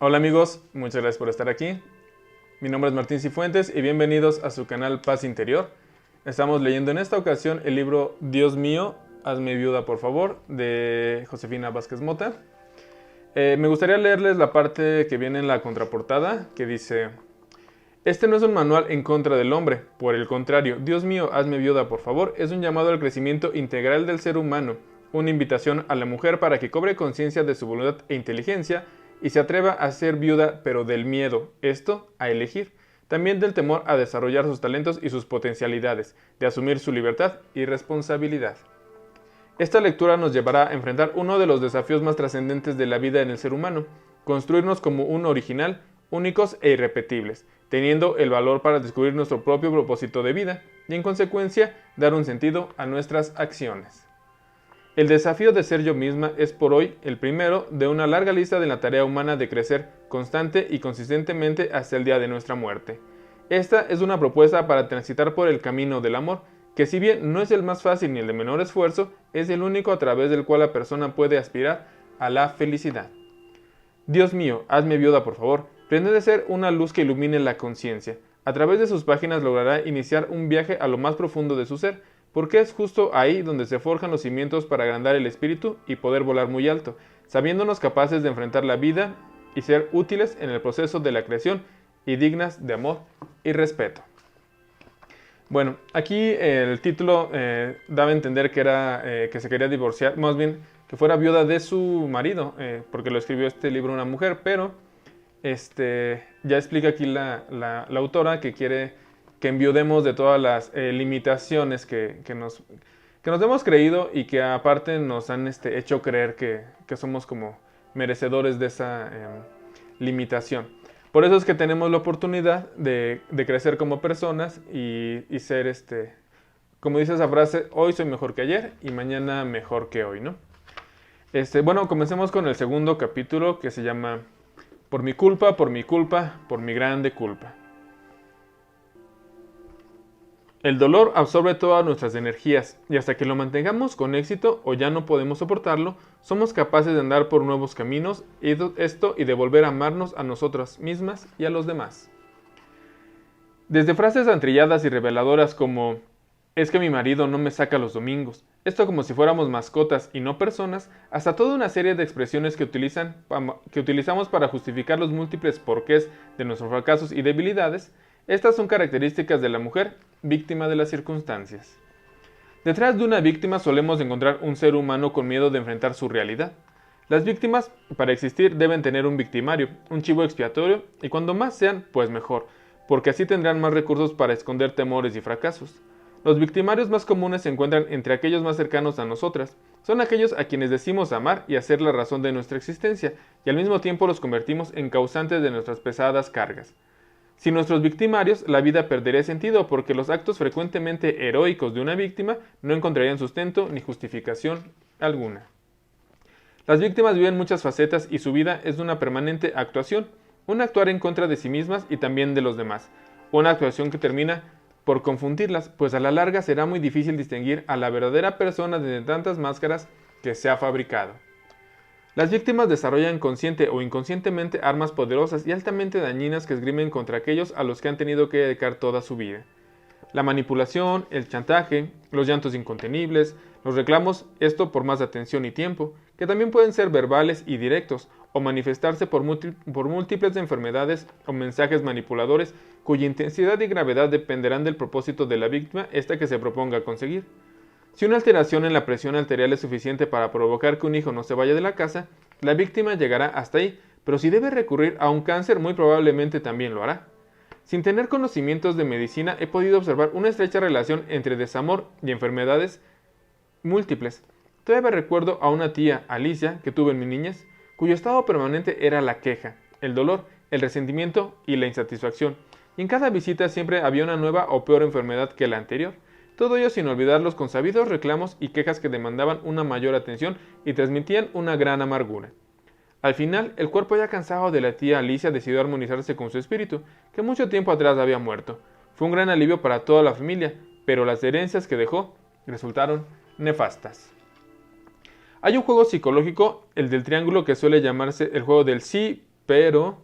Hola amigos, muchas gracias por estar aquí. Mi nombre es Martín Cifuentes y bienvenidos a su canal Paz Interior. Estamos leyendo en esta ocasión el libro Dios mío, hazme viuda por favor, de Josefina Vázquez Mota. Me gustaría leerles la parte que viene en la contraportada, que dice: Este no es un manual en contra del hombre, por el contrario, Dios mío, hazme viuda por favor, es un llamado al crecimiento integral del ser humano, una invitación a la mujer para que cobre conciencia de su voluntad e inteligencia y se atreva a ser viuda, pero del miedo, esto, a elegir, también del temor a desarrollar sus talentos y sus potencialidades, de asumir su libertad y responsabilidad. Esta lectura nos llevará a enfrentar uno de los desafíos más trascendentes de la vida en el ser humano, construirnos como un original, únicos e irrepetibles, teniendo el valor para descubrir nuestro propio propósito de vida y, en consecuencia, dar un sentido a nuestras acciones. El desafío de ser yo misma es por hoy el primero de una larga lista de la tarea humana de crecer constante y consistentemente hasta el día de nuestra muerte. Esta es una propuesta para transitar por el camino del amor, que si bien no es el más fácil ni el de menor esfuerzo, es el único a través del cual la persona puede aspirar a la felicidad. Dios mío, hazme viuda por favor, pretende ser una luz que ilumine la conciencia. A través de sus páginas logrará iniciar un viaje a lo más profundo de su ser, porque es justo ahí donde se forjan los cimientos para agrandar el espíritu y poder volar muy alto, sabiéndonos capaces de enfrentar la vida y ser útiles en el proceso de la creación y dignas de amor y respeto. Bueno, aquí el título daba a entender que era que se quería divorciar, más bien que fuera viuda de su marido, porque lo escribió este libro una mujer, pero ya explica aquí la autora que quiere que enviudemos de todas las limitaciones que nos hemos creído y que aparte nos han hecho creer que somos como merecedores de esa limitación. Por eso es que tenemos la oportunidad de crecer como personas y ser, como dice esa frase, hoy soy mejor que ayer y mañana mejor que hoy, ¿no? Bueno, comencemos con el segundo capítulo que se llama Por mi culpa, por mi culpa, por mi grande culpa. El dolor absorbe todas nuestras energías y hasta que lo mantengamos con éxito o ya no podemos soportarlo, somos capaces de andar por nuevos caminos y de volver a amarnos a nosotras mismas y a los demás. Desde frases antrilladas y reveladoras como es que mi marido no me saca los domingos, esto como si fuéramos mascotas y no personas, hasta toda una serie de expresiones que utilizamos para justificar los múltiples porqués de nuestros fracasos y debilidades. Estas son características de la mujer, víctima de las circunstancias. Detrás de una víctima solemos encontrar un ser humano con miedo de enfrentar su realidad. Las víctimas, para existir, deben tener un victimario, un chivo expiatorio, y cuando más sean, pues mejor, porque así tendrán más recursos para esconder temores y fracasos. Los victimarios más comunes se encuentran entre aquellos más cercanos a nosotras. Son aquellos a quienes decimos amar y hacer la razón de nuestra existencia, y al mismo tiempo los convertimos en causantes de nuestras pesadas cargas. Sin nuestros victimarios, la vida perdería sentido porque los actos frecuentemente heroicos de una víctima no encontrarían sustento ni justificación alguna. Las víctimas viven muchas facetas y su vida es una permanente actuación, un actuar en contra de sí mismas y también de los demás, una actuación que termina por confundirlas, pues a la larga será muy difícil distinguir a la verdadera persona de tantas máscaras que se ha fabricado. Las víctimas desarrollan consciente o inconscientemente armas poderosas y altamente dañinas que esgrimen contra aquellos a los que han tenido que dedicar toda su vida. La manipulación, el chantaje, los llantos incontenibles, los reclamos, esto por más atención y tiempo, que también pueden ser verbales y directos, o manifestarse por múltiples enfermedades o mensajes manipuladores cuya intensidad y gravedad dependerán del propósito de la víctima, esta que se proponga conseguir. Si una alteración en la presión arterial es suficiente para provocar que un hijo no se vaya de la casa, la víctima llegará hasta ahí, pero si debe recurrir a un cáncer, muy probablemente también lo hará. Sin tener conocimientos de medicina, he podido observar una estrecha relación entre desamor y enfermedades múltiples. Todavía recuerdo a una tía, Alicia, que tuve en mi niñez, cuyo estado permanente era la queja, el dolor, el resentimiento y la insatisfacción, y en cada visita siempre había una nueva o peor enfermedad que la anterior. Todo ello sin olvidar los consabidos reclamos y quejas que demandaban una mayor atención y transmitían una gran amargura. Al final, el cuerpo ya cansado de la tía Alicia decidió armonizarse con su espíritu, que mucho tiempo atrás había muerto. Fue un gran alivio para toda la familia, pero las herencias que dejó resultaron nefastas. Hay un juego psicológico, el del triángulo, que suele llamarse el juego del sí, pero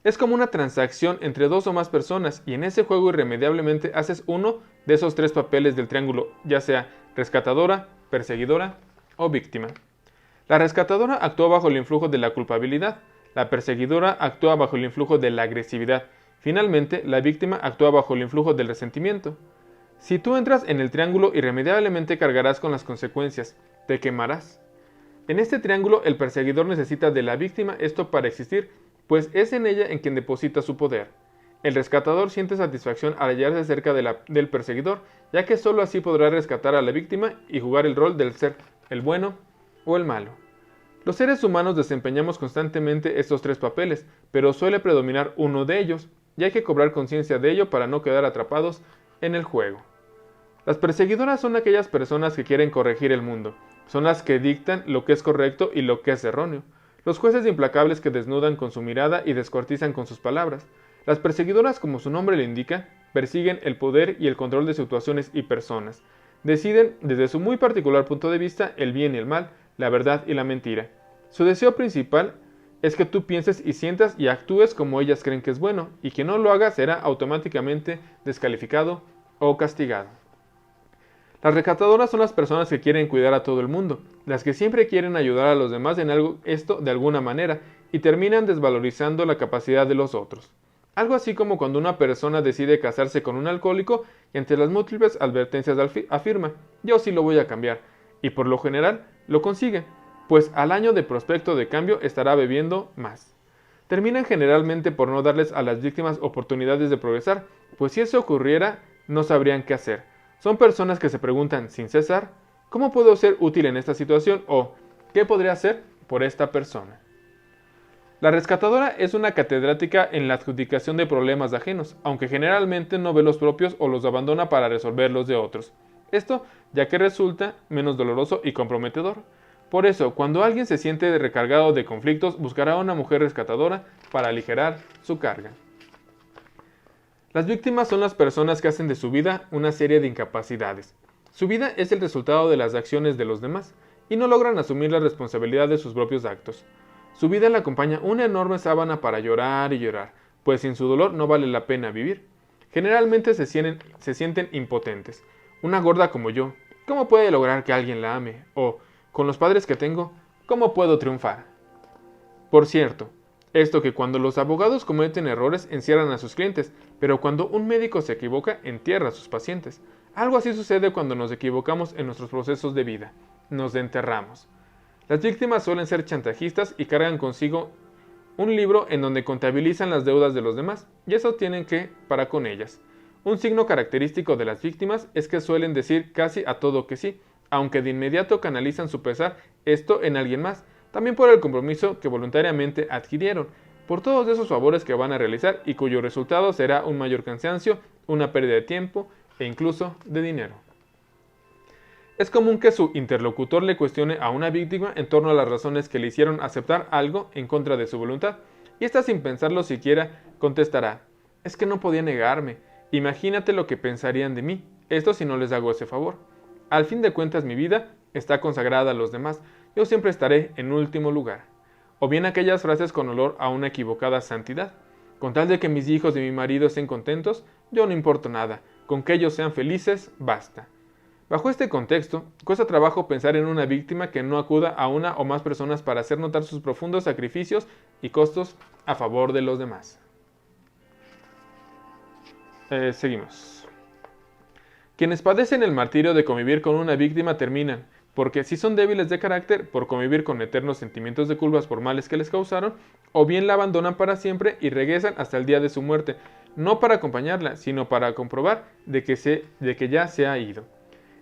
es como una transacción entre dos o más personas y en ese juego irremediablemente haces uno de esos tres papeles del triángulo, ya sea rescatadora, perseguidora o víctima. La rescatadora actúa bajo el influjo de la culpabilidad, la perseguidora actúa bajo el influjo de la agresividad, finalmente la víctima actúa bajo el influjo del resentimiento. Si tú entras en el triángulo, irremediablemente cargarás con las consecuencias, te quemarás. En este triángulo, el perseguidor necesita de la víctima esto para existir, pues es en ella en quien deposita su poder. El rescatador siente satisfacción al hallarse cerca del perseguidor, ya que sólo así podrá rescatar a la víctima y jugar el rol del ser, el bueno o el malo. Los seres humanos desempeñamos constantemente estos tres papeles, pero suele predominar uno de ellos, y hay que cobrar conciencia de ello para no quedar atrapados en el juego. Las perseguidoras son aquellas personas que quieren corregir el mundo, son las que dictan lo que es correcto y lo que es erróneo, los jueces implacables que desnudan con su mirada y descuartizan con sus palabras. Las perseguidoras, como su nombre le indica, persiguen el poder y el control de situaciones y personas. Deciden, desde su muy particular punto de vista, el bien y el mal, la verdad y la mentira. Su deseo principal es que tú pienses y sientas y actúes como ellas creen que es bueno, y quien no lo haga será automáticamente descalificado o castigado. Las rescatadoras son las personas que quieren cuidar a todo el mundo, las que siempre quieren ayudar a los demás en esto de alguna manera, y terminan desvalorizando la capacidad de los otros. Algo así como cuando una persona decide casarse con un alcohólico y ante las múltiples advertencias afirma, yo sí lo voy a cambiar, y por lo general lo consigue, pues al año de prospecto de cambio estará bebiendo más. Terminan generalmente por no darles a las víctimas oportunidades de progresar, pues si eso ocurriera, no sabrían qué hacer. Son personas que se preguntan sin cesar, ¿cómo puedo ser útil en esta situación? O, ¿qué podría hacer por esta persona? La rescatadora es una catedrática en la adjudicación de problemas ajenos, aunque generalmente no ve los propios o los abandona para resolver los de otros. Esto ya que resulta menos doloroso y comprometedor. Por eso, cuando alguien se siente recargado de conflictos, buscará a una mujer rescatadora para aligerar su carga. Las víctimas son las personas que hacen de su vida una serie de incapacidades. Su vida es el resultado de las acciones de los demás, y no logran asumir la responsabilidad de sus propios actos. Su vida le acompaña una enorme sábana para llorar y llorar, pues sin su dolor no vale la pena vivir. Generalmente se sienten impotentes. Una gorda como yo, ¿cómo puede lograr que alguien la ame? O, con los padres que tengo, ¿cómo puedo triunfar? Por cierto, esto que cuando los abogados cometen errores encierran a sus clientes, pero cuando un médico se equivoca, entierra a sus pacientes. Algo así sucede cuando nos equivocamos en nuestros procesos de vida. Nos enterramos. Las víctimas suelen ser chantajistas y cargan consigo un libro en donde contabilizan las deudas de los demás, y eso tienen que parar con ellas. Un signo característico de las víctimas es que suelen decir casi a todo que sí, aunque de inmediato canalizan su pesar esto en alguien más, también por el compromiso que voluntariamente adquirieron, por todos esos favores que van a realizar y cuyo resultado será un mayor cansancio, una pérdida de tiempo e incluso de dinero. Es común que su interlocutor le cuestione a una víctima en torno a las razones que le hicieron aceptar algo en contra de su voluntad, y ésta sin pensarlo siquiera contestará, es que no podía negarme, imagínate lo que pensarían de mí, esto si no les hago ese favor. Al fin de cuentas mi vida está consagrada a los demás, yo siempre estaré en último lugar. O bien aquellas frases con olor a una equivocada santidad. Con tal de que mis hijos y mi marido estén contentos, yo no importo nada, con que ellos sean felices, basta. Bajo este contexto, cuesta trabajo pensar en una víctima que no acuda a una o más personas para hacer notar sus profundos sacrificios y costos a favor de los demás. Seguimos. Quienes padecen el martirio de convivir con una víctima terminan, porque si son débiles de carácter, por convivir con eternos sentimientos de culpas por males que les causaron, o bien la abandonan para siempre y regresan hasta el día de su muerte, no para acompañarla, sino para comprobar de que ya se ha ido.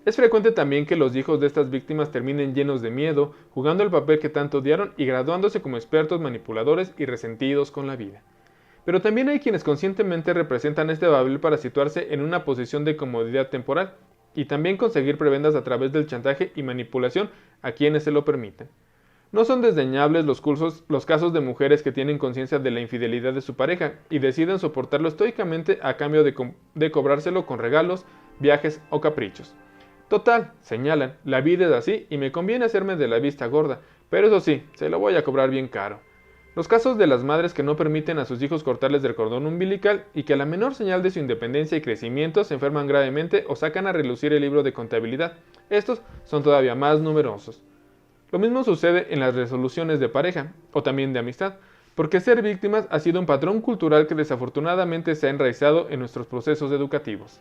Es frecuente también que los hijos de estas víctimas terminen llenos de miedo, jugando el papel que tanto odiaron y graduándose como expertos manipuladores y resentidos con la vida. Pero también hay quienes conscientemente representan este papel para situarse en una posición de comodidad temporal, y también conseguir prebendas a través del chantaje y manipulación a quienes se lo permiten. No son desdeñables los casos de mujeres que tienen conciencia de la infidelidad de su pareja y deciden soportarlo estoicamente a cambio de cobrárselo con regalos, viajes o caprichos. Total, señalan, la vida es así y me conviene hacerme de la vista gorda, pero eso sí, se lo voy a cobrar bien caro. Los casos de las madres que no permiten a sus hijos cortarles del cordón umbilical y que a la menor señal de su independencia y crecimiento se enferman gravemente o sacan a relucir el libro de contabilidad. Estos son todavía más numerosos. Lo mismo sucede en las resoluciones de pareja o también de amistad, porque ser víctimas ha sido un patrón cultural que desafortunadamente se ha enraizado en nuestros procesos educativos.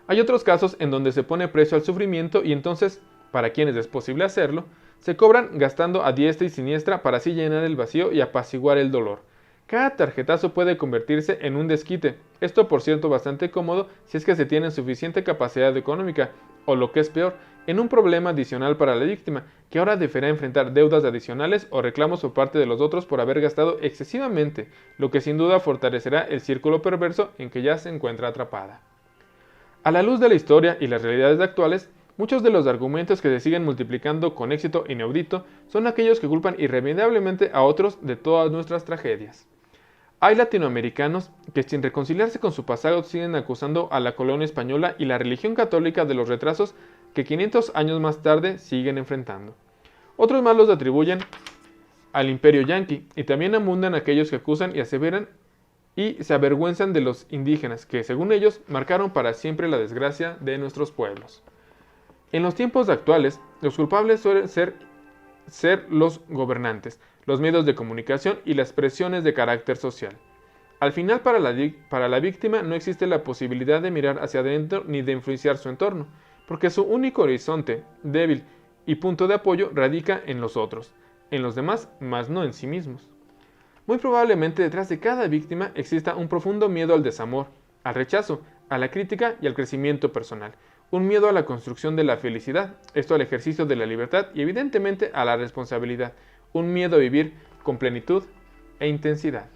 Hay otros casos en donde se pone precio al sufrimiento y entonces, para quienes es posible hacerlo, se cobran gastando a diestra y siniestra para así llenar el vacío y apaciguar el dolor. Cada tarjetazo puede convertirse en un desquite, esto por cierto bastante cómodo si es que se tiene suficiente capacidad económica, o lo que es peor, en un problema adicional para la víctima, que ahora deberá enfrentar deudas adicionales o reclamos por parte de los otros por haber gastado excesivamente, lo que sin duda fortalecerá el círculo perverso en que ya se encuentra atrapada. A la luz de la historia y las realidades actuales, muchos de los argumentos que se siguen multiplicando con éxito inaudito son aquellos que culpan irremediablemente a otros de todas nuestras tragedias. Hay latinoamericanos que sin reconciliarse con su pasado siguen acusando a la colonia española y la religión católica de los retrasos que 500 años más tarde siguen enfrentando. Otros más los atribuyen al imperio yanqui y también abundan aquellos que acusan y aseveran y se avergüenzan de los indígenas que, según ellos, marcaron para siempre la desgracia de nuestros pueblos. En los tiempos actuales, los culpables suelen ser los gobernantes, los medios de comunicación y las presiones de carácter social. Al final, para la víctima no existe la posibilidad de mirar hacia adentro ni de influenciar su entorno, porque su único horizonte, débil y punto de apoyo radica en los otros, en los demás, mas no en sí mismos. Muy probablemente detrás de cada víctima exista un profundo miedo al desamor, al rechazo, a la crítica y al crecimiento personal. Un miedo a la construcción de la felicidad, esto al ejercicio de la libertad y evidentemente a la responsabilidad. Un miedo a vivir con plenitud e intensidad.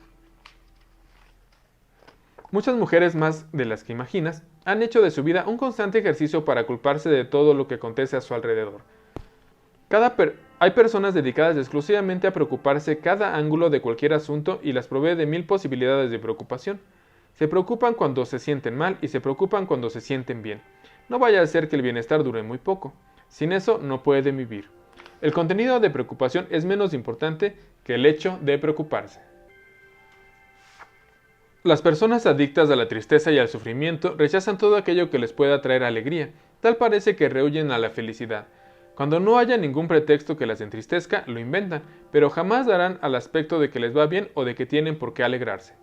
Muchas mujeres, más de las que imaginas, han hecho de su vida un constante ejercicio para culparse de todo lo que acontece a su alrededor. Hay personas dedicadas exclusivamente a preocuparse cada ángulo de cualquier asunto y las provee de 1000 posibilidades de preocupación. Se preocupan cuando se sienten mal y se preocupan cuando se sienten bien. No vaya a ser que el bienestar dure muy poco. Sin eso no pueden vivir. El contenido de preocupación es menos importante que el hecho de preocuparse. Las personas adictas a la tristeza y al sufrimiento rechazan todo aquello que les pueda traer alegría. Tal parece que rehuyen a la felicidad. Cuando no haya ningún pretexto que las entristezca, lo inventan, pero jamás darán al aspecto de que les va bien o de que tienen por qué alegrarse.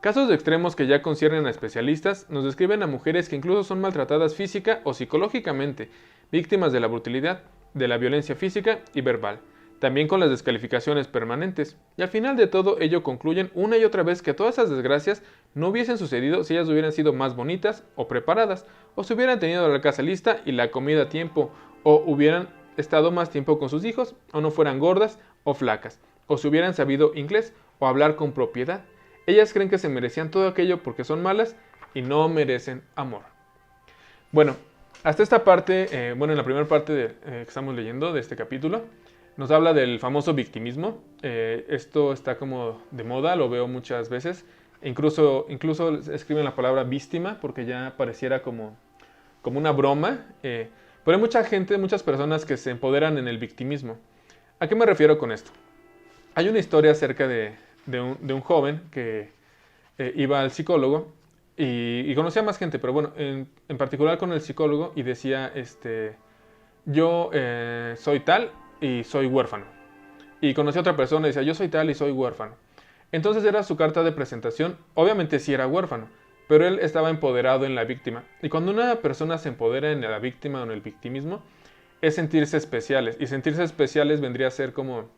Casos extremos que ya conciernen a especialistas nos describen a mujeres que incluso son maltratadas física o psicológicamente, víctimas de la brutalidad, de la violencia física y verbal, también con las descalificaciones permanentes, y al final de todo ello concluyen una y otra vez que todas esas desgracias no hubiesen sucedido si ellas hubieran sido más bonitas o preparadas, o si hubieran tenido la casa lista y la comida a tiempo, o hubieran estado más tiempo con sus hijos, o no fueran gordas o flacas, o si hubieran sabido inglés o hablar con propiedad. Ellas creen que se merecían todo aquello porque son malas y no merecen amor. Bueno, hasta esta parte, en la primera parte que estamos leyendo de este capítulo, nos habla del famoso victimismo. Esto está como de moda, lo veo muchas veces. Incluso escriben la palabra víctima porque ya pareciera como una broma. Pero hay muchas personas que se empoderan en el victimismo. ¿A qué me refiero con esto? Hay una historia acerca de un joven que iba al psicólogo y conocía a más gente, pero bueno, en particular con el psicólogo y decía, yo soy tal y soy huérfano. Y conocí a otra persona y decía, yo soy tal y soy huérfano. Entonces era su carta de presentación, obviamente sí era huérfano, pero él estaba empoderado en la víctima. Y cuando una persona se empodera en la víctima o en el victimismo, es sentirse especiales. Y sentirse especiales vendría a ser como...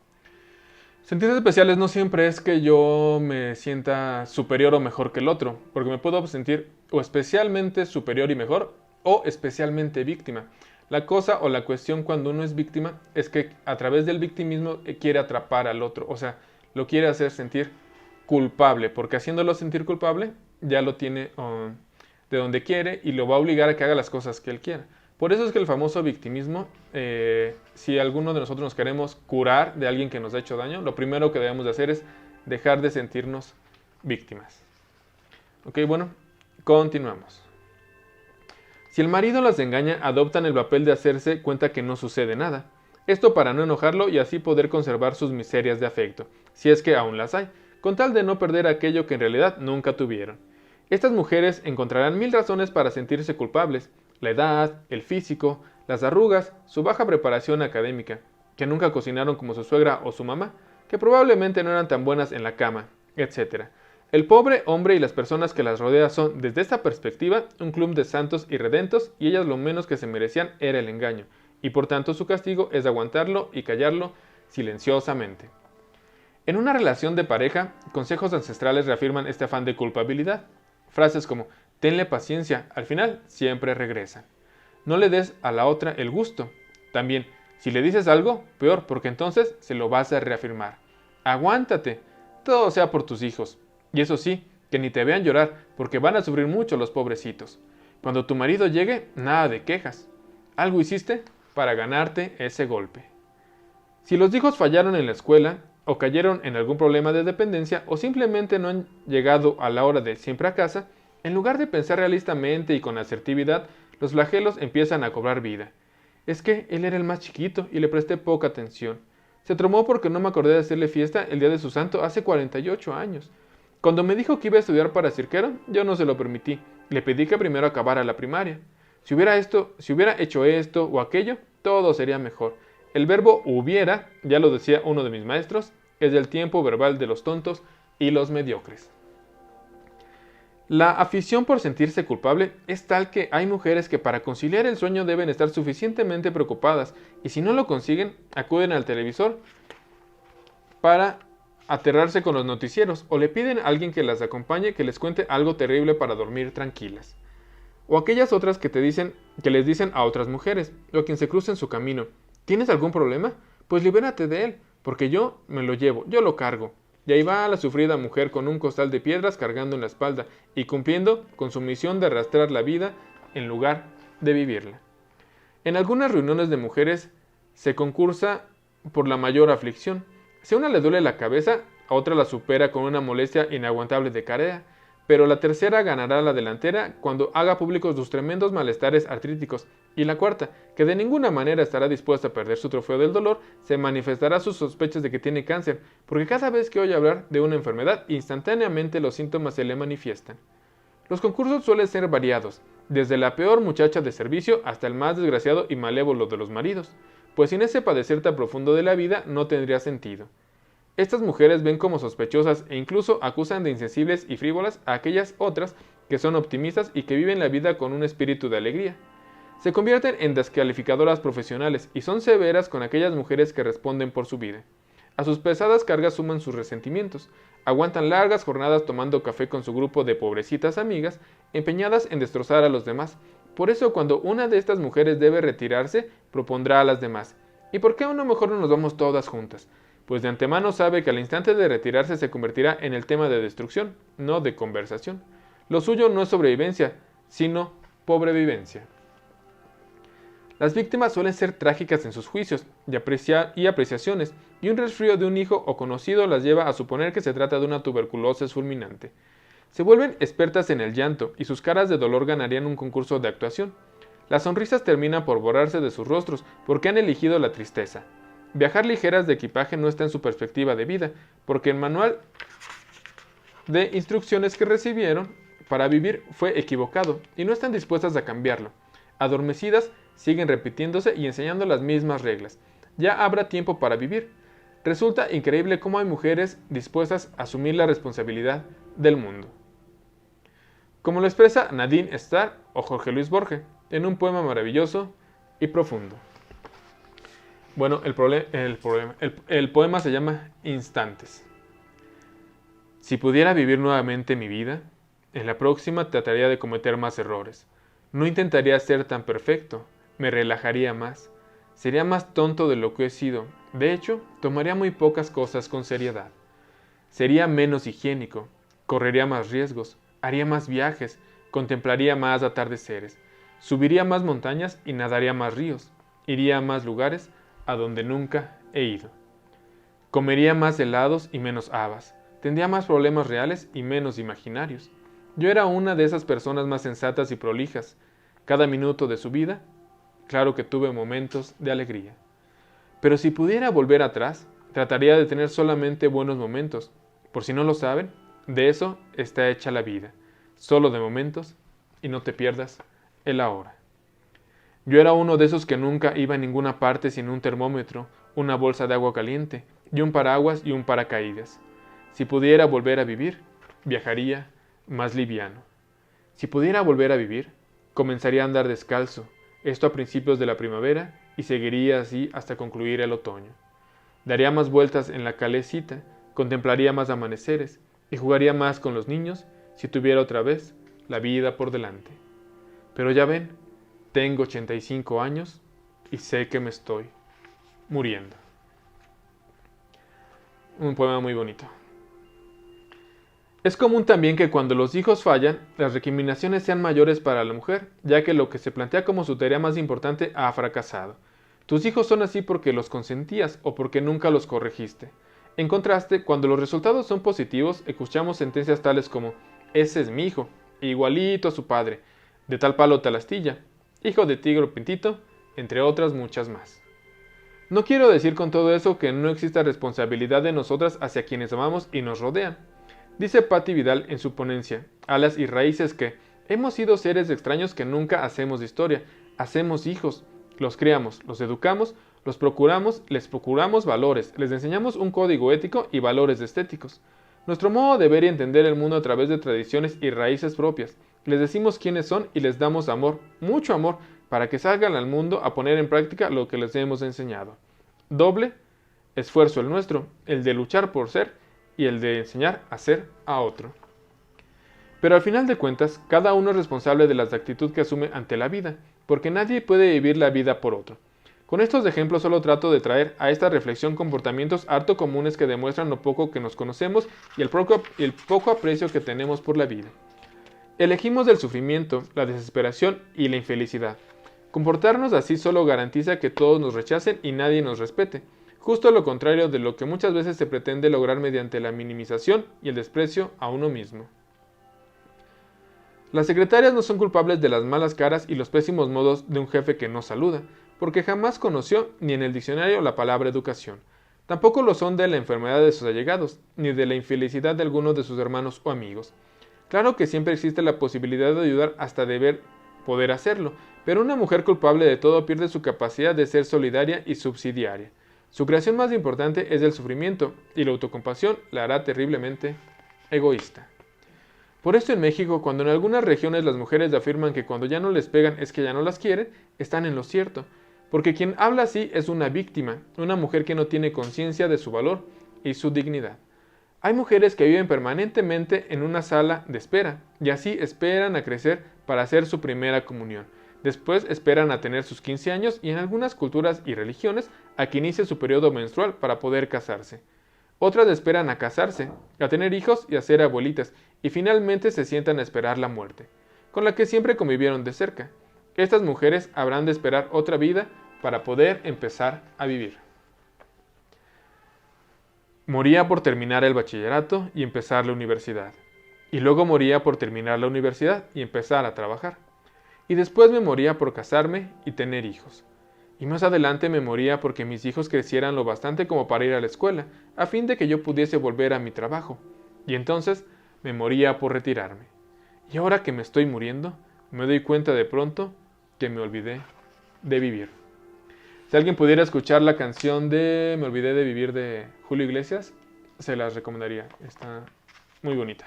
Sentirse especiales no siempre es que yo me sienta superior o mejor que el otro, porque me puedo sentir o especialmente superior y mejor, o especialmente víctima. La cosa o la cuestión cuando uno es víctima es que a través del victimismo quiere atrapar al otro, o sea, lo quiere hacer sentir culpable, porque haciéndolo sentir culpable ya lo tiene de donde quiere y lo va a obligar a que haga las cosas que él quiera. Por eso es que el famoso victimismo, si alguno de nosotros nos queremos curar de alguien que nos ha hecho daño, lo primero que debemos de hacer es dejar de sentirnos víctimas. Ok, bueno, continuamos. Si el marido las engaña, adoptan el papel de hacerse cuenta que no sucede nada. Esto para no enojarlo y así poder conservar sus miserias de afecto, si es que aún las hay, con tal de no perder aquello que en realidad nunca tuvieron. Estas mujeres encontrarán mil razones para sentirse culpables: la edad, el físico, las arrugas, su baja preparación académica, que nunca cocinaron como su suegra o su mamá, que probablemente no eran tan buenas en la cama, etc. El pobre hombre y las personas que las rodean son, desde esta perspectiva, un club de santos y redentos, y ellas lo menos que se merecían era el engaño, y por tanto su castigo es aguantarlo y callarlo silenciosamente. En una relación de pareja, consejos ancestrales reafirman este afán de culpabilidad. Frases como: tenle paciencia, al final siempre regresan. No le des a la otra el gusto. También, si le dices algo, peor, porque entonces se lo vas a reafirmar. Aguántate, todo sea por tus hijos. Y eso sí, que ni te vean llorar, porque van a sufrir mucho los pobrecitos. Cuando tu marido llegue, nada de quejas. Algo hiciste para ganarte ese golpe. Si los hijos fallaron en la escuela, o cayeron en algún problema de dependencia, o simplemente no han llegado a la hora de siempre a casa, en lugar de pensar realistamente y con asertividad, los flagelos empiezan a cobrar vida. Es que él era el más chiquito y le presté poca atención. Se traumó porque no me acordé de hacerle fiesta el día de su santo hace 48 años. Cuando me dijo que iba a estudiar para cirquero, yo no se lo permití. Le pedí que primero acabara la primaria. Si hubiera hecho esto o aquello, todo sería mejor. El verbo hubiera, ya lo decía uno de mis maestros, es el tiempo verbal de los tontos y los mediocres. La afición por sentirse culpable es tal que hay mujeres que para conciliar el sueño deben estar suficientemente preocupadas, y si no lo consiguen, acuden al televisor para aterrarse con los noticieros, o le piden a alguien que las acompañe que les cuente algo terrible para dormir tranquilas. O aquellas otras que les dicen a otras mujeres, o a quien se cruce en su camino: ¿tienes algún problema? Pues libérate de él, porque yo me lo llevo, yo lo cargo. Y ahí va la sufrida mujer con un costal de piedras cargando en la espalda y cumpliendo con su misión de arrastrar la vida en lugar de vivirla. En algunas reuniones de mujeres se concursa por la mayor aflicción. Si a una le duele la cabeza, a otra la supera con una molestia inaguantable de carrea, pero la tercera ganará la delantera cuando haga públicos sus tremendos malestares artríticos, y la cuarta, que de ninguna manera estará dispuesta a perder su trofeo del dolor, se manifestará sus sospechas de que tiene cáncer, porque cada vez que oye hablar de una enfermedad, instantáneamente los síntomas se le manifiestan. Los concursos suelen ser variados, desde la peor muchacha de servicio hasta el más desgraciado y malévolo de los maridos, pues sin ese padecer tan profundo de la vida no tendría sentido. Estas mujeres ven como sospechosas e incluso acusan de insensibles y frívolas a aquellas otras que son optimistas y que viven la vida con un espíritu de alegría. Se convierten en descalificadoras profesionales y son severas con aquellas mujeres que responden por su vida. A sus pesadas cargas suman sus resentimientos, aguantan largas jornadas tomando café con su grupo de pobrecitas amigas, empeñadas en destrozar a los demás. Por eso cuando una de estas mujeres debe retirarse, propondrá a las demás: ¿y por qué a lo mejor no nos vamos todas juntas? Pues de antemano sabe que al instante de retirarse se convertirá en el tema de destrucción, no de conversación. Lo suyo no es sobrevivencia, sino pobrevivencia. Las víctimas suelen ser trágicas en sus juicios y apreciaciones, y un resfrío de un hijo o conocido las lleva a suponer que se trata de una tuberculosis fulminante. Se vuelven expertas en el llanto, y sus caras de dolor ganarían un concurso de actuación. Las sonrisas terminan por borrarse de sus rostros porque han elegido la tristeza. Viajar ligeras de equipaje no está en su perspectiva de vida, porque el manual de instrucciones que recibieron para vivir fue equivocado, y no están dispuestas a cambiarlo. Adormecidas, siguen repitiéndose y enseñando las mismas reglas. Ya habrá tiempo para vivir. Resulta increíble cómo hay mujeres dispuestas a asumir la responsabilidad del mundo. Como lo expresa Nadine Starr o Jorge Luis Borges, en un poema maravilloso y profundo. Bueno, el poema se llama Instantes. Si pudiera vivir nuevamente mi vida, en la próxima trataría de cometer más errores. No intentaría ser tan perfecto, me relajaría más. Sería más tonto de lo que he sido. De hecho, tomaría muy pocas cosas con seriedad. Sería menos higiénico, correría más riesgos, haría más viajes, contemplaría más atardeceres, subiría más montañas y nadaría más ríos, iría a más lugares a donde nunca he ido. Comería más helados y menos habas, tendría más problemas reales y menos imaginarios. Yo era una de esas personas más sensatas y prolijas. Cada minuto de su vida, claro que tuve momentos de alegría. Pero si pudiera volver atrás, trataría de tener solamente buenos momentos. Por si no lo saben, de eso está hecha la vida, solo de momentos, y no te pierdas el ahora. Yo era uno de esos que nunca iba a ninguna parte sin un termómetro, una bolsa de agua caliente, y un paraguas y un paracaídas. Si pudiera volver a vivir, viajaría más liviano. Si pudiera volver a vivir, comenzaría a andar descalzo, esto a principios de la primavera, y seguiría así hasta concluir el otoño. Daría más vueltas en la calecita, contemplaría más amaneceres, y jugaría más con los niños si tuviera otra vez la vida por delante. Pero ya ven, tengo 85 años y sé que me estoy muriendo. Un poema muy bonito. Es común también que cuando los hijos fallan, las recriminaciones sean mayores para la mujer, ya que lo que se plantea como su tarea más importante ha fracasado. Tus hijos son así porque los consentías o porque nunca los corregiste. En contraste, cuando los resultados son positivos, escuchamos sentencias tales como: ese es mi hijo, igualito a su padre, de tal palo tal astilla, hijo de tigre pintito, entre otras muchas más. No quiero decir con todo eso que no exista responsabilidad de nosotras hacia quienes amamos y nos rodean. Dice Patti Vidal en su ponencia, Alas y Raíces, que hemos sido seres extraños que nunca hacemos historia, hacemos hijos, los criamos, los educamos, los procuramos, les procuramos valores, les enseñamos un código ético y valores estéticos. Nuestro modo de ver y entender el mundo a través de tradiciones y raíces propias. Les decimos quiénes son y les damos amor, mucho amor, para que salgan al mundo a poner en práctica lo que les hemos enseñado. Doble esfuerzo el nuestro, el de luchar por ser y el de enseñar a ser a otro. Pero al final de cuentas, cada uno es responsable de la actitud que asume ante la vida, porque nadie puede vivir la vida por otro. Con estos ejemplos solo trato de traer a esta reflexión comportamientos harto comunes que demuestran lo poco que nos conocemos y el poco aprecio que tenemos por la vida. Elegimos el sufrimiento, la desesperación y la infelicidad. Comportarnos así solo garantiza que todos nos rechacen y nadie nos respete, justo lo contrario de lo que muchas veces se pretende lograr mediante la minimización y el desprecio a uno mismo. Las secretarias no son culpables de las malas caras y los pésimos modos de un jefe que no saluda, porque jamás conoció ni en el diccionario la palabra educación. Tampoco lo son de la enfermedad de sus allegados, ni de la infelicidad de algunos de sus hermanos o amigos. Claro que siempre existe la posibilidad de ayudar hasta deber poder hacerlo, pero una mujer culpable de todo pierde su capacidad de ser solidaria y subsidiaria. Su creación más importante es el sufrimiento, y la autocompasión la hará terriblemente egoísta. Por esto en México, cuando en algunas regiones las mujeres afirman que cuando ya no les pegan es que ya no las quieren, están en lo cierto, porque quien habla así es una víctima, una mujer que no tiene conciencia de su valor y su dignidad. Hay mujeres que viven permanentemente en una sala de espera, y así esperan a crecer para hacer su primera comunión. Después esperan a tener sus 15 años y en algunas culturas y religiones a que inicie su periodo menstrual para poder casarse. Otras esperan a casarse, a tener hijos y a ser abuelitas, y finalmente se sientan a esperar la muerte, con la que siempre convivieron de cerca. Estas mujeres habrán de esperar otra vida para poder empezar a vivir. Moría por terminar el bachillerato y empezar la universidad. Y luego moría por terminar la universidad y empezar a trabajar. Y después me moría por casarme y tener hijos. Y más adelante me moría porque mis hijos crecieran lo bastante como para ir a la escuela, a fin de que yo pudiese volver a mi trabajo. Y entonces me moría por retirarme. Y ahora que me estoy muriendo, me doy cuenta de pronto que me olvidé de vivir. Si alguien pudiera escuchar la canción de Me olvidé de vivir de Julio Iglesias, se las recomendaría. Está muy bonita.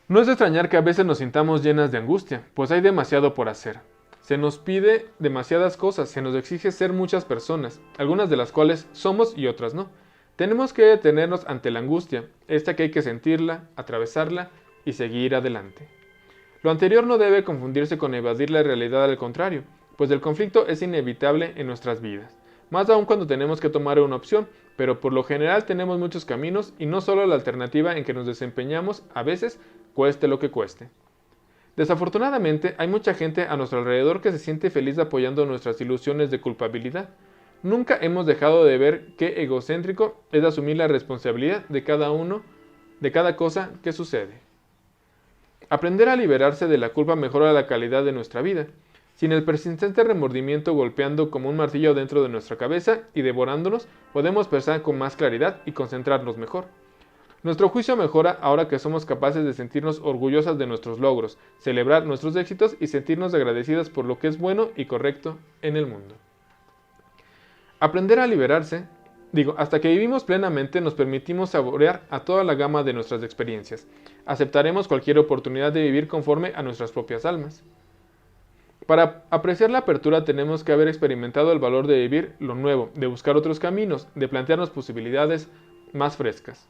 No es de extrañar que a veces nos sintamos llenas de angustia, pues hay demasiado por hacer. Se nos pide demasiadas cosas, se nos exige ser muchas personas, algunas de las cuales somos y otras no. Tenemos que detenernos ante la angustia, esta que hay que sentirla, atravesarla y seguir adelante. Lo anterior no debe confundirse con evadir la realidad, al contrario, pues el conflicto es inevitable en nuestras vidas, más aún cuando tenemos que tomar una opción, pero por lo general tenemos muchos caminos y no solo la alternativa en que nos desempeñamos, a veces cueste lo que cueste. Desafortunadamente, hay mucha gente a nuestro alrededor que se siente feliz apoyando nuestras ilusiones de culpabilidad. Nunca hemos dejado de ver qué egocéntrico es asumir la responsabilidad de cada cosa que sucede. Aprender a liberarse de la culpa mejora la calidad de nuestra vida. Sin el persistente remordimiento golpeando como un martillo dentro de nuestra cabeza y devorándonos, podemos pensar con más claridad y concentrarnos mejor. Nuestro juicio mejora ahora que somos capaces de sentirnos orgullosas de nuestros logros, celebrar nuestros éxitos y sentirnos agradecidas por lo que es bueno y correcto en el mundo. Aprender a liberarse, hasta que vivimos plenamente nos permitimos saborear a toda la gama de nuestras experiencias. Aceptaremos cualquier oportunidad de vivir conforme a nuestras propias almas. Para apreciar la apertura tenemos que haber experimentado el valor de vivir lo nuevo, de buscar otros caminos, de plantearnos posibilidades más frescas.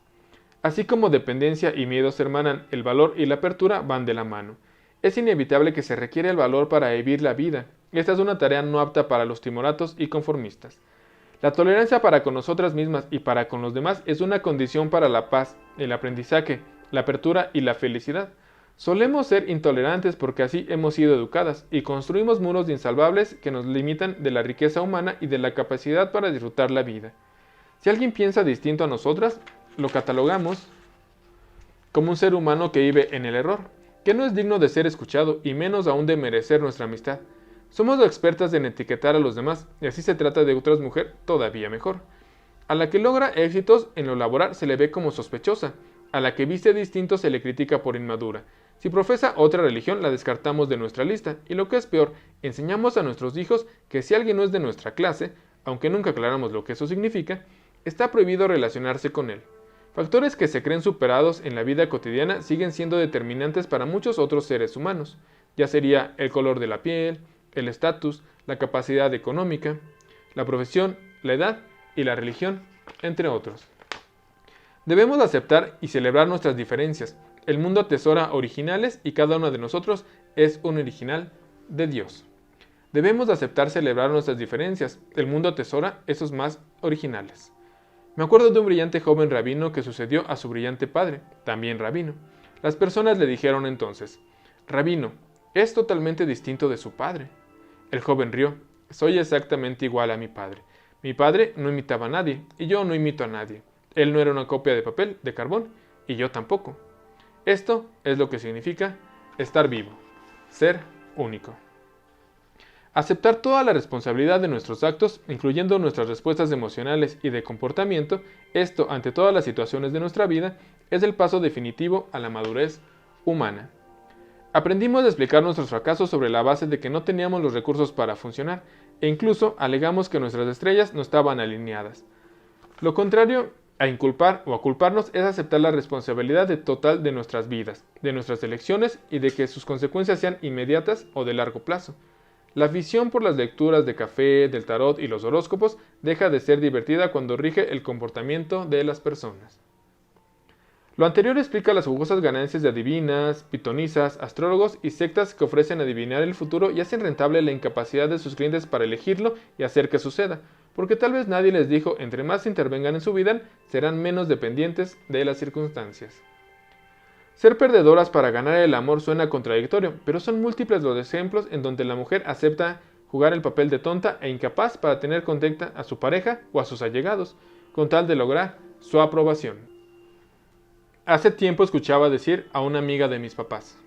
Así como dependencia y miedo se hermanan, el valor y la apertura van de la mano. Es inevitable que se requiere el valor para vivir la vida. Esta es una tarea no apta para los timoratos y conformistas. La tolerancia para con nosotras mismas y para con los demás es una condición para la paz, el aprendizaje, la apertura y la felicidad. Solemos ser intolerantes porque así hemos sido educadas y construimos muros insalvables que nos limitan de la riqueza humana y de la capacidad para disfrutar la vida. Si alguien piensa distinto a nosotras, lo catalogamos como un ser humano que vive en el error, que no es digno de ser escuchado y menos aún de merecer nuestra amistad. Somos expertas en etiquetar a los demás, y así se trata de otras mujeres todavía mejor. A la que logra éxitos en lo laboral se le ve como sospechosa, a la que viste distinto se le critica por inmadura. Si profesa otra religión la descartamos de nuestra lista, y lo que es peor, enseñamos a nuestros hijos que si alguien no es de nuestra clase, aunque nunca aclaramos lo que eso significa, está prohibido relacionarse con él. Factores que se creen superados en la vida cotidiana siguen siendo determinantes para muchos otros seres humanos, ya sería el color de la piel, el estatus, la capacidad económica, la profesión, la edad y la religión, entre otros. Debemos aceptar y celebrar nuestras diferencias. El mundo atesora originales y cada uno de nosotros es un original de Dios. Debemos aceptar celebrar nuestras diferencias. El mundo atesora esos más originales. Me acuerdo de un brillante joven rabino que sucedió a su brillante padre, también rabino. Las personas le dijeron entonces: «Rabino, es totalmente distinto de su padre». El joven rió: «Soy exactamente igual a mi padre. Mi padre no imitaba a nadie, y yo no imito a nadie. Él no era una copia de papel, de carbón, y yo tampoco. Esto es lo que significa estar vivo, ser único». Aceptar toda la responsabilidad de nuestros actos, incluyendo nuestras respuestas emocionales y de comportamiento, esto ante todas las situaciones de nuestra vida, es el paso definitivo a la madurez humana. Aprendimos a explicar nuestros fracasos sobre la base de que no teníamos los recursos para funcionar, e incluso alegamos que nuestras estrellas no estaban alineadas. Lo contrario a inculpar o a culparnos es aceptar la responsabilidad total de nuestras vidas, de nuestras elecciones y de que sus consecuencias sean inmediatas o de largo plazo. La afición por las lecturas de café, del tarot y los horóscopos deja de ser divertida cuando rige el comportamiento de las personas. Lo anterior explica las jugosas ganancias de adivinas, pitonisas, astrólogos y sectas que ofrecen adivinar el futuro y hacen rentable la incapacidad de sus clientes para elegirlo y hacer que suceda, porque tal vez nadie les dijo entre más intervengan en su vida, serán menos dependientes de las circunstancias. Ser perdedoras para ganar el amor suena contradictorio, pero son múltiples los ejemplos en donde la mujer acepta jugar el papel de tonta e incapaz para tener contenta a su pareja o a sus allegados, con tal de lograr su aprobación. Hace tiempo escuchaba decir a una amiga de mis papás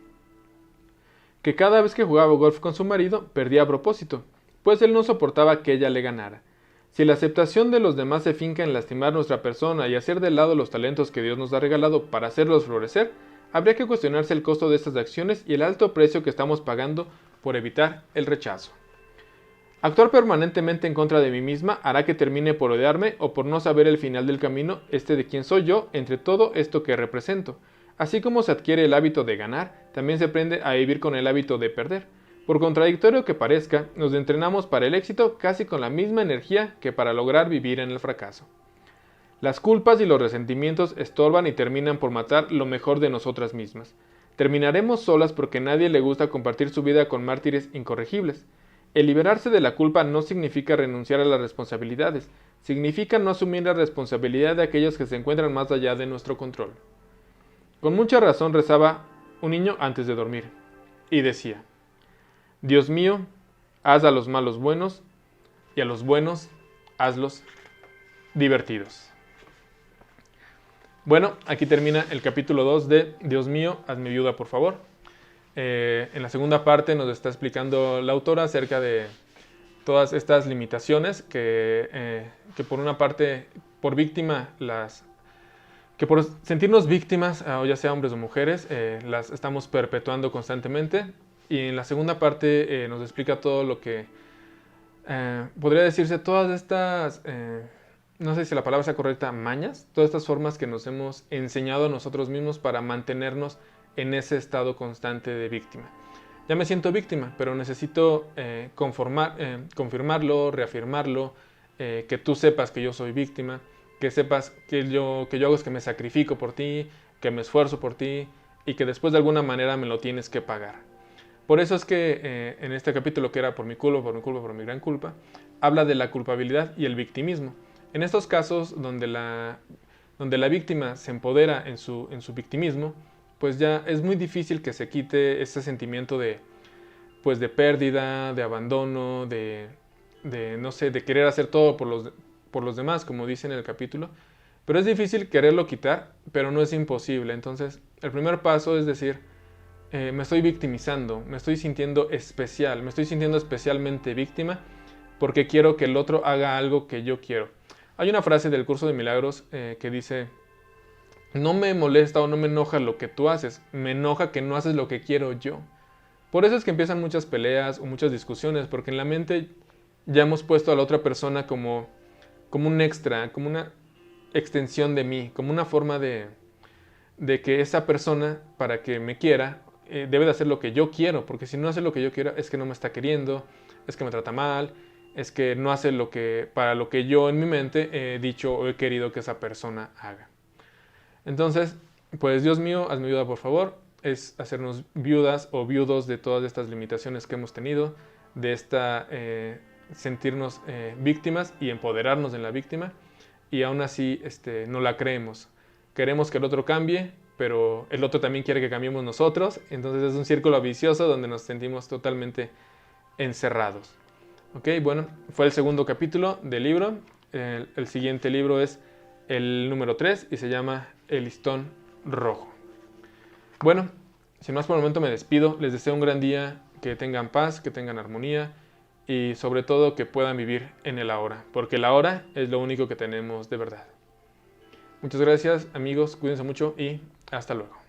que cada vez que jugaba golf con su marido perdía a propósito, pues él no soportaba que ella le ganara. Si la aceptación de los demás se finca en lastimar nuestra persona y hacer de lado los talentos que Dios nos ha regalado para hacerlos florecer, habría que cuestionarse el costo de estas acciones y el alto precio que estamos pagando por evitar el rechazo. Actuar permanentemente en contra de mí misma hará que termine por odiarme o por no saber el final del camino de quién soy yo entre todo esto que represento. Así como se adquiere el hábito de ganar, también se aprende a vivir con el hábito de perder. Por contradictorio que parezca, nos entrenamos para el éxito casi con la misma energía que para lograr vivir en el fracaso. Las culpas y los resentimientos estorban y terminan por matar lo mejor de nosotras mismas. Terminaremos solas porque a nadie le gusta compartir su vida con mártires incorregibles. El liberarse de la culpa no significa renunciar a las responsabilidades, significa no asumir la responsabilidad de aquellos que se encuentran más allá de nuestro control. Con mucha razón rezaba un niño antes de dormir, y decía: Dios mío, haz a los malos buenos, y a los buenos hazlos divertidos. Bueno, aquí termina el capítulo 2 de Dios mío, hazme ayuda por favor. En la segunda parte nos está explicando la autora acerca de todas estas limitaciones que por una parte, por víctima, que por sentirnos víctimas, o ya sea hombres o mujeres, las estamos perpetuando constantemente. Y en la segunda parte nos explica todo lo que podría decirse, todas estas, no sé si la palabra sea correcta, mañas, todas estas formas que nos hemos enseñado a nosotros mismos para mantenernos en ese estado constante de víctima. Ya me siento víctima, pero necesito confirmarlo, reafirmarlo, que tú sepas que yo soy víctima, que sepas que yo hago es que me sacrifico por ti, que me esfuerzo por ti y que después de alguna manera me lo tienes que pagar. Por eso es que en este capítulo, que era por mi culpa, por mi culpa, por mi gran culpa, habla de la culpabilidad y el victimismo. En estos casos donde la víctima se empodera en su victimismo, pues ya es muy difícil que se quite ese sentimiento de pérdida, de abandono, no sé, de querer hacer todo por los demás, como dice en el capítulo. Pero es difícil quererlo quitar, pero no es imposible. Entonces, el primer paso es decir, me estoy victimizando, me estoy sintiendo especial, me estoy sintiendo especialmente víctima porque quiero que el otro haga algo que yo quiero. Hay una frase del Curso de Milagros que dice: no me molesta o no me enoja lo que tú haces, me enoja que no haces lo que quiero yo. Por eso es que empiezan muchas peleas o muchas discusiones, porque en la mente ya hemos puesto a la otra persona como un extra, como una extensión de mí, como una forma de que esa persona, para que me quiera, debe de hacer lo que yo quiero, porque si no hace lo que yo quiero es que no me está queriendo, es que me trata mal, es que no hace para lo que yo en mi mente he dicho o he querido que esa persona haga. Entonces, pues Dios mío, hazme ayuda por favor, es hacernos viudas o viudos de todas estas limitaciones que hemos tenido, de sentirnos víctimas y empoderarnos en la víctima, y aún así no la creemos. Queremos que el otro cambie, pero el otro también quiere que cambiemos nosotros, entonces es un círculo vicioso donde nos sentimos totalmente encerrados. Ok, bueno, fue el segundo capítulo del libro. El siguiente libro es el número 3 y se llama El listón rojo. Bueno, sin más por el momento me despido. Les deseo un gran día, que tengan paz, que tengan armonía y sobre todo que puedan vivir en el ahora, porque el ahora es lo único que tenemos de verdad. Muchas gracias amigos, cuídense mucho y hasta luego.